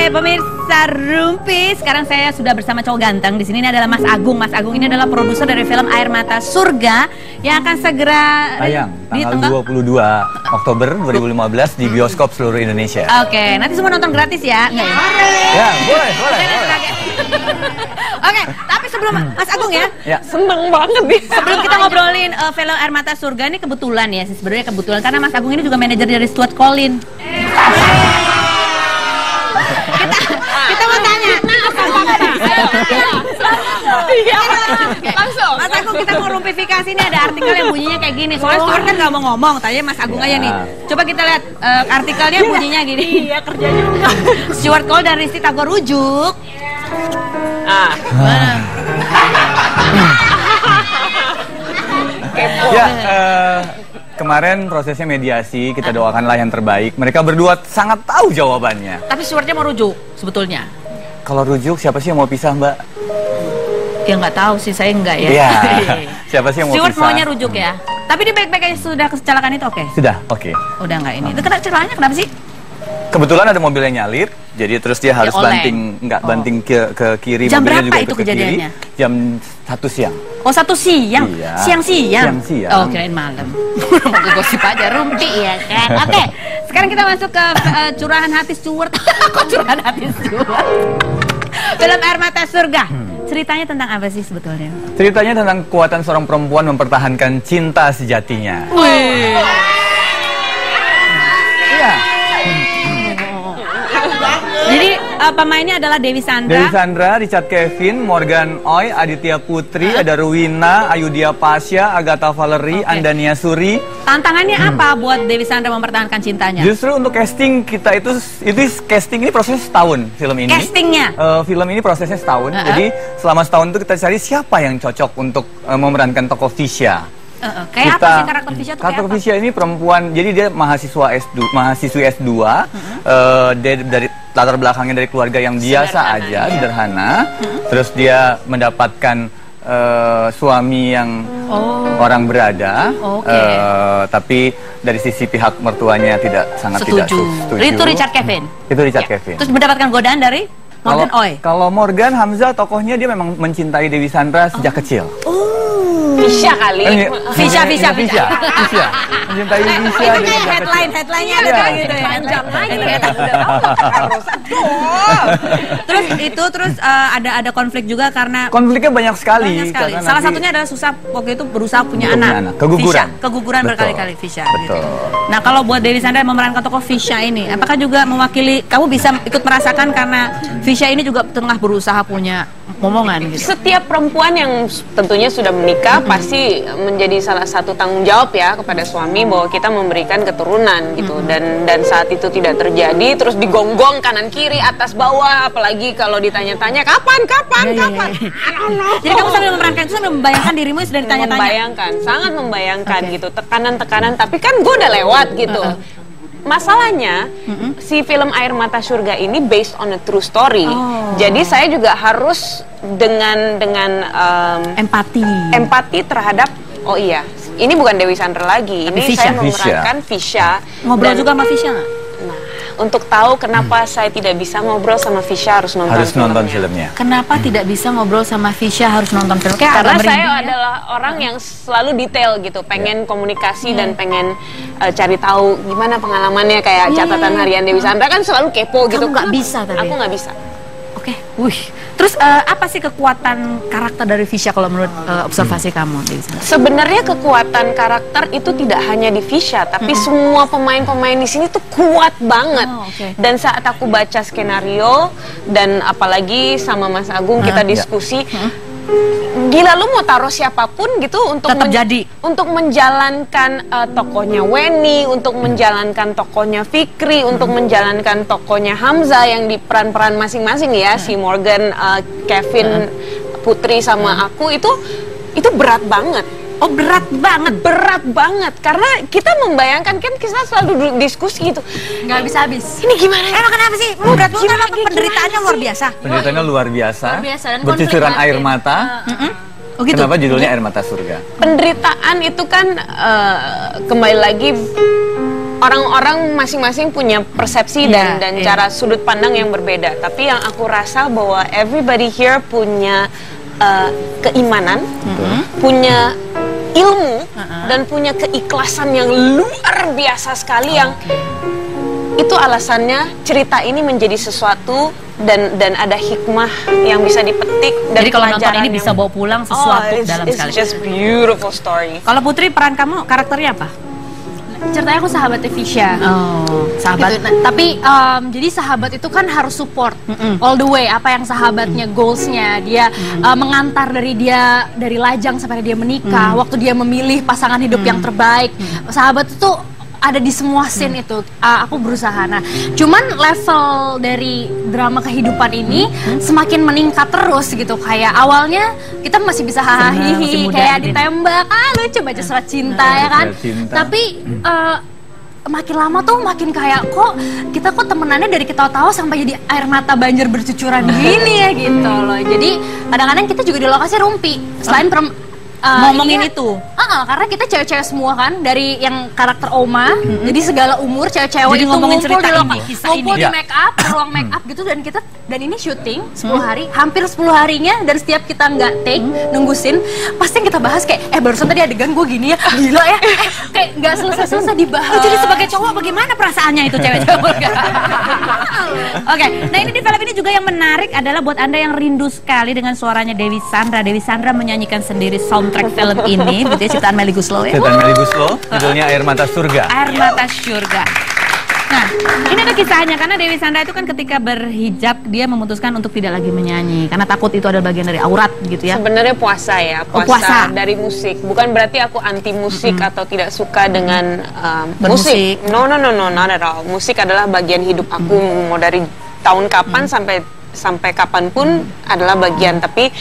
pemirsa Rumpi, sekarang saya sudah bersama cowok ganteng. Di sini ini adalah Mas Agung. Mas Agung ini adalah produser dari film Air Mata Surga yang akan segera tayang tanggal 22 Oktober 2015 di bioskop seluruh Indonesia. Oke, nanti semua nonton gratis ya? Enggak ya? Ya, boleh. Oke, tapi sebelum Mas Agung ya, seneng banget nih. sebelum kita ngobrolin film Air Mata Surga ini kebetulan ya, sebenarnya kebetulan karena Mas Agung ini juga manajer dari Stuart Collin. Kita mau tanya. Langsung. Mas Agung, kita mau rumpifikasi ini, ada artikel yang bunyinya kayak gini. Soalnya Stuart kan nggak mau ngomong, tanya Mas Agung aja nih. Coba kita lihat artikelnya bunyinya gini. Iya, kerja juga. Stuart Collin dan Risti Tagor rujuk. Ya, kemarin prosesnya mediasi, kita doakanlah yang terbaik. Mereka berdua sangat tahu jawabannya. Tapi Stuartnya mau rujuk sebetulnya. Kalau rujuk, siapa sih yang mau pisah, Mbak? Ya nggak tahu sih, saya enggak ya. Iya, siapa sih yang mau Stuart pisah? maunya rujuk ya. Tapi dia baik-baik aja sudah kecelakaan itu, oke? Sudah, oke. Udah nggak ini. Itu kecelakaannya kenapa sih? Kebetulan ada mobil yang nyalip, jadi terus dia harus oleng. banting ke kiri. Jam mobilnya berapa juga itu ke kiri. kejadiannya? Jam 1 siang. Oh, 1 siang? Iya. Siang-siang? Siang-siang. Oh, kirain malam. Mau gosip aja, Rumpi ya kan? Oke, sekarang kita masuk ke curahan hati Stuart. Kok curahan hati Stuart? Film Air Mata Surga. Ceritanya tentang apa sih sebetulnya? Ceritanya tentang kekuatan seorang perempuan mempertahankan cinta sejatinya. Wih. Iya. Jadi pemainnya adalah Dewi Sandra. Dewi Sandra, Richard Kevin, Morgan Oy, Aditya Putri, ada Ruwina, Ayudhya Pasha, Agatha Valerie, Andania Suri. Tantangannya apa buat Dewi Sandra mempertahankan cintanya? Justru untuk casting kita itu casting ini proses setahun film ini. Castingnya? Film ini prosesnya setahun. Jadi selama setahun itu kita cari siapa yang cocok untuk memerankan tokoh Fisya. Kayak apa sih karakter Fisya itu? Karakter Fisya ini perempuan, jadi dia mahasiswi S2, dia dari latar belakangnya dari keluarga yang biasa aja, sederhana. Terus dia mendapatkan suami yang orang berada, tapi dari sisi pihak mertuanya tidak tidak setuju. Itu Richard Kevin? Itu Richard Kevin. Terus mendapatkan godaan dari Morgan Oy? Kalau Morgan Hamzah, tokohnya dia memang mencintai Dewi Sandra sejak kecil. Fisya kali. Fisya. Mencintai Fisya. Itu kayak headline-nya ada kayak gitu ya. Panjang lagi. Terus ada konflik juga karena Konfliknya banyak sekali. Salah satunya adalah susah waktu itu berusaha punya anak. Keguguran berkali-kali Fisya. Betul. Nah, kalau buat Dewi Sandra memerankan tokoh Fisya ini, apakah juga mewakili, kamu bisa ikut merasakan karena Fisya ini juga tengah berusaha punya momongan gitu? Setiap perempuan yang tentunya sudah menikah pasti menjadi salah satu tanggung jawab ya kepada suami bahwa kita memberikan keturunan gitu, dan saat itu tidak terjadi terus digonggong kanan kiri atas bawah, apalagi kalau ditanya-tanya kapan. Jadi kamu sambil memerankan itu sambil membayangkan dirimu yang sudah ditanya-tanya. Sangat membayangkan gitu, tekanan-tekanan, tapi kan gue udah lewat gitu. Masalahnya si film Air Mata Surga ini based on a true story. Jadi saya juga harus dengan empati terhadap ini bukan Dewi Sandra lagi, ini Fisya. saya memerankan Fisya. Ngobrol juga sama Fisya nggak? Nah, untuk tahu kenapa saya tidak bisa ngobrol sama Fisya harus nonton filmnya. Kenapa tidak bisa ngobrol sama Fisya harus nonton film? Karena saya adalah orang yang selalu detail gitu, pengen komunikasi dan pengen cari tahu gimana pengalamannya, kayak catatan harian Dewi Sandra kan selalu kepo gitu. Kamu nggak bisa tapi? Aku nggak bisa. Oke, Terus apa sih kekuatan karakter dari Fisya kalau menurut observasi kamu Dewi Sandra? Sebenarnya kekuatan karakter itu tidak hanya di Fisya, tapi semua pemain-pemain di sini tuh kuat banget. Dan saat aku baca skenario dan apalagi sama Mas Agung kita diskusi, gila, lu mau taruh siapapun gitu untuk untuk menjalankan tokohnya Weni, untuk menjalankan tokohnya Fikri, untuk menjalankan tokohnya Hamzah yang di peran-peran masing-masing ya, si Morgan, Kevin, Putri sama aku itu berat banget. Oh, berat banget karena kita membayangkan, kan kita selalu diskusi gitu, nggak habis-habis. Ini gimana? Emang kenapa sih? Berat banget, karena penderitaannya luar biasa. Penderitaannya luar biasa. Dan bercucuran air mata. Gitu? Kenapa judulnya Air Mata Surga? Penderitaan itu kan kembali lagi orang-orang masing-masing punya persepsi dan cara sudut pandang yang berbeda. Tapi yang aku rasa bahwa everybody here punya keimanan, punya ilmu, dan punya keikhlasan yang luar biasa sekali yang itu alasannya cerita ini menjadi sesuatu dan ada hikmah yang bisa dipetik. Jadi kalau nonton ini bisa bawa pulang sesuatu dalam sekali. It's just beautiful story. Kalau Putri, peran kamu karakternya apa? Ceritanya aku sahabatnya Fisya. Sahabat. Gitu. Nah, tapi jadi sahabat itu kan harus support all the way. Apa yang sahabatnya goalsnya, dia mengantar dari lajang sampai dia menikah. Waktu dia memilih pasangan hidup yang terbaik, sahabat itu ada di semua scene itu. Aku berusaha. Nah, cuman level dari drama kehidupan ini semakin meningkat terus gitu. Kayak awalnya kita masih bisa hahaha, kayak ditembak, lucu baca surat cinta ya kan. Tapi makin lama tuh makin kayak kita temenannya dari ketawa-tawa sampai jadi air mata banjir bercucuran gini ya gitu loh. Jadi kadang-kadang kita juga di lokasi rumpi. Selain ngomongin itu. Karena kita cewek-cewek semua kan, dari yang karakter Oma, jadi segala umur cewek-cewek itu ngomongin ngumpul cerita di ini, kisah ini. ngumpul di make up, ruang make up gitu, dan ini syuting 10 hari, hampir 10 harinya, dan setiap kita nggak take, nunggu scene, pasti yang kita bahas kayak, barusan tadi adegan gue gini ya, gila ya, kayak nggak selesai-selesai dibahas. Jadi sebagai cowok bagaimana perasaannya itu cewek-cewek? Oke, nah ini di film ini juga yang menarik adalah buat Anda yang rindu sekali dengan suaranya Dewi Sandra. Dewi Sandra menyanyikan sendiri soundtrack film ini, betul ciptaan Melly Goeslaw ya? Ciptaan Melly Goeslaw, judulnya Air Mata Surga. Air Mata Surga. Nah, ini ada kisahnya karena Dewi Sandra itu kan ketika berhijab dia memutuskan untuk tidak lagi menyanyi karena takut itu adalah bagian dari aurat gitu ya. Sebenarnya puasa ya, puasa dari musik. Bukan berarti aku anti musik atau tidak suka dengan musik. No, not at all. Musik adalah bagian hidup aku, mau dari tahun kapan sampai kapanpun adalah bagian. Tapi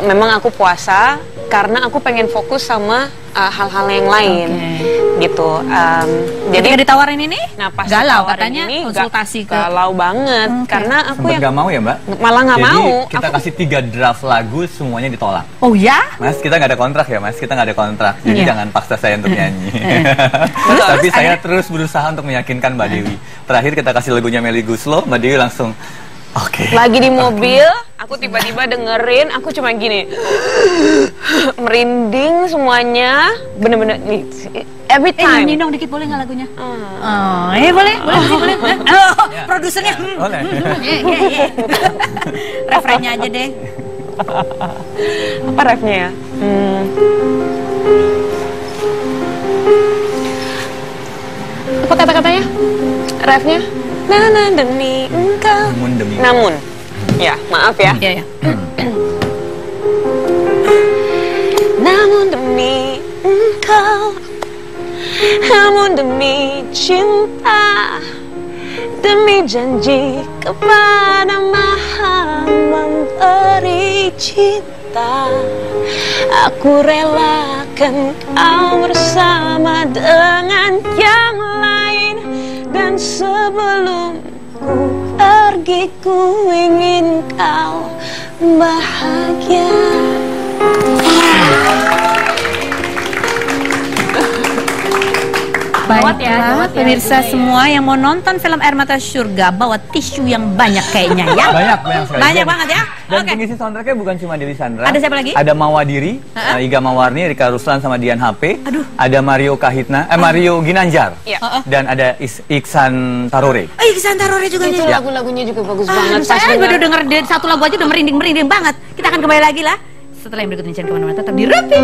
memang aku puasa karena aku pengen fokus sama hal-hal yang lain gitu. Jadi ditawarin ini, pas galau katanya ini, konsultasi ke galau banget karena aku nggak mau ya Mbak? Malah nggak mau. Kita kasih 3 draft lagu semuanya ditolak. Oh ya? Mas, kita nggak ada kontrak ya Mas, kita nggak ada kontrak. Jadi jangan paksa saya untuk nyanyi. Tapi saya terus berusaha untuk meyakinkan Mbak Dewi. Terakhir kita kasih lagunya Melly Goeslaw, Mbak Dewi langsung lagi di mobil, aku tiba-tiba dengerin, aku cuma gini, merinding semuanya, bener-bener nih, every time. Nyanyi dong dikit boleh nggak lagunya? Boleh. Produsernya. Boleh. Refrennya aja deh. Apa refnya ya? Apa kata-katanya? Refnya? Demi engkau. Namun. Ya, maaf ya. Iya. Namun demi engkau, namun demi cinta, demi janji kepada Maha memberi cinta, aku relakan kau bersama dengan yang lain. Dan sebelum ku pergi, ku ingin kau bahagia. Baiklah, pemirsa semua yang mau nonton film Air Mata Surga, bawa tisu yang banyak kayaknya ya. Banyak sekali. Banyak banget ya. Dan pengisi soundtracknya bukan cuma Dewi Sandra. Ada siapa lagi? Ada Mawadiri, Iga Mawarni, Rika Ruslan sama Dian HP. Ada Mario Kahitna, Mario Ginanjar. Dan ada Iksan Tarore. Iksan Tarore juga itu lagu-lagunya juga bagus banget. Saya baru denger satu lagu aja udah merinding banget. Kita akan kembali lagi lah setelah yang berikut ini. Jangan kemana-mana, tetap di Rumpi.